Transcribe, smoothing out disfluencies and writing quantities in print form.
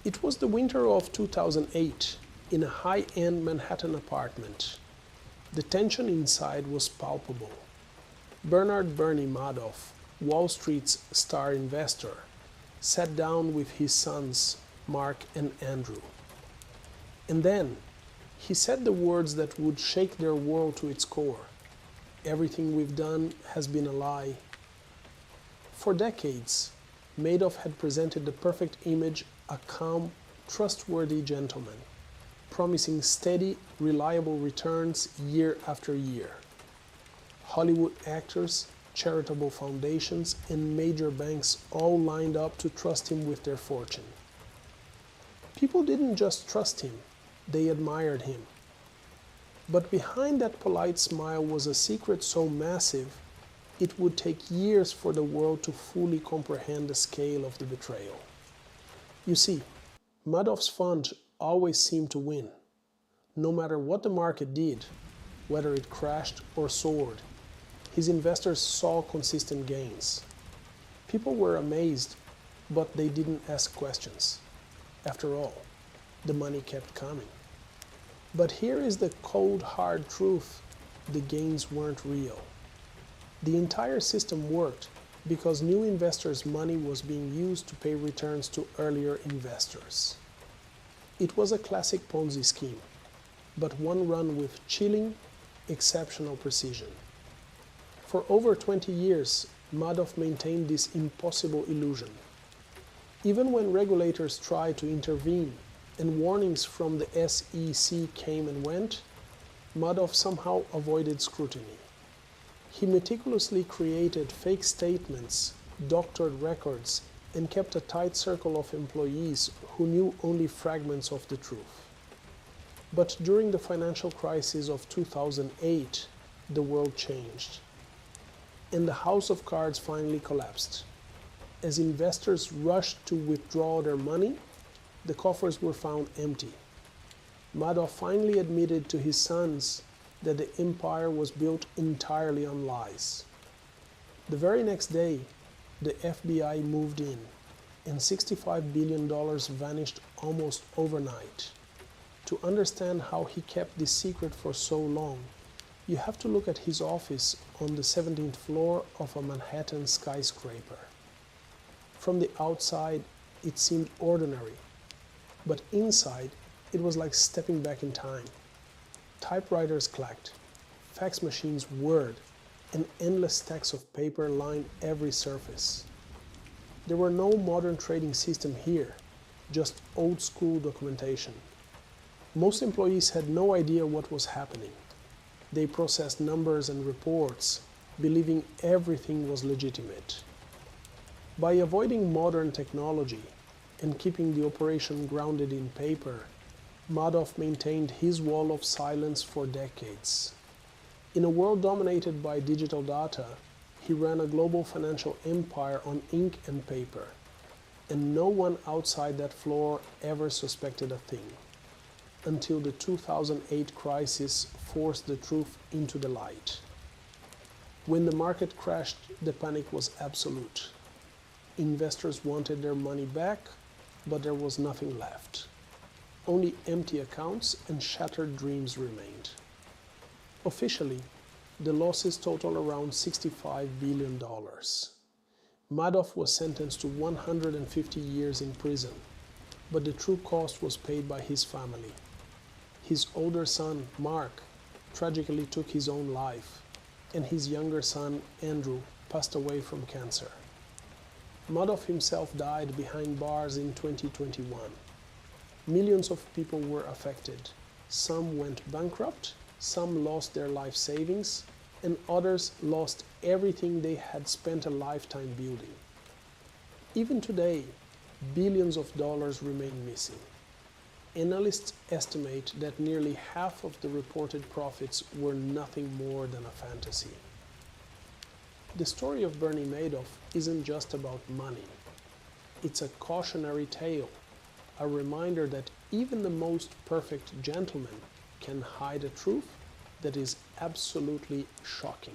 It was the winter of 2008 in a high-end Manhattan apartment. The tension inside was palpable. Bernie Madoff, Wall Street's star investor, sat down with his sons, Mark and Andrew. And then he said the words that would shake their world to its core. Everything we've done has been a lie. For decades, Madoff had presented the perfect image, a calm, trustworthy gentleman, promising steady, reliable returns year after year. Hollywood actors, charitable foundations, and major banks all lined up to trust him with their fortune. People didn't just trust him, they admired him. But behind that polite smile was a secret so massive, it would take years for the world to fully comprehend the scale of the betrayal. You see, Madoff's fund always seemed to win. No matter what the market did, whether it crashed or soared, his investors saw consistent gains. People were amazed, but they didn't ask questions. After all, the money kept coming. But here is the cold, hard truth: the gains weren't real. The entire system worked because new investors' money was being used to pay returns to earlier investors. It was a classic Ponzi scheme, but one run with chilling, exceptional precision. For over 20 years, Madoff maintained this impossible illusion. Even when regulators tried to intervene and warnings from the SEC came and went, Madoff somehow avoided scrutiny. He meticulously created fake statements, doctored records, and kept a tight circle of employees who knew only fragments of the truth. But during the financial crisis of 2008, the world changed. And the house of cards finally collapsed. As investors rushed to withdraw their money, the coffers were found empty. Madoff finally admitted to his sons that the empire was built entirely on lies. The very next day, the FBI moved in, and $65 billion vanished almost overnight. To understand how he kept this secret for so long, you have to look at his office on the 17th floor of a Manhattan skyscraper. From the outside, it seemed ordinary, but inside, it was like stepping back in time. Typewriters clacked, fax machines whirred, and endless stacks of paper lined every surface. There were no modern trading system here, just old-school documentation. Most employees had no idea what was happening. They processed numbers and reports, believing everything was legitimate. By avoiding modern technology and keeping the operation grounded in paper, Madoff maintained his wall of silence for decades. In a world dominated by digital data, he ran a global financial empire on ink and paper, and no one outside that floor ever suspected a thing, until the 2008 crisis forced the truth into the light. When the market crashed, the panic was absolute. Investors wanted their money back, but there was nothing left. Only empty accounts and shattered dreams remained. Officially, the losses total around $65 billion. Madoff was sentenced to 150 years in prison, but the true cost was paid by his family. His older son, Mark, tragically took his own life, and his younger son, Andrew, passed away from cancer. Madoff himself died behind bars in 2021. Millions of people were affected. Some went bankrupt, some lost their life savings, and others lost everything they had spent a lifetime building. Even today, billions of dollars remain missing. Analysts estimate that nearly half of the reported profits were nothing more than a fantasy. The story of Bernie Madoff isn't just about money. It's a cautionary tale, a reminder that even the most perfect gentleman can hide a truth that is absolutely shocking.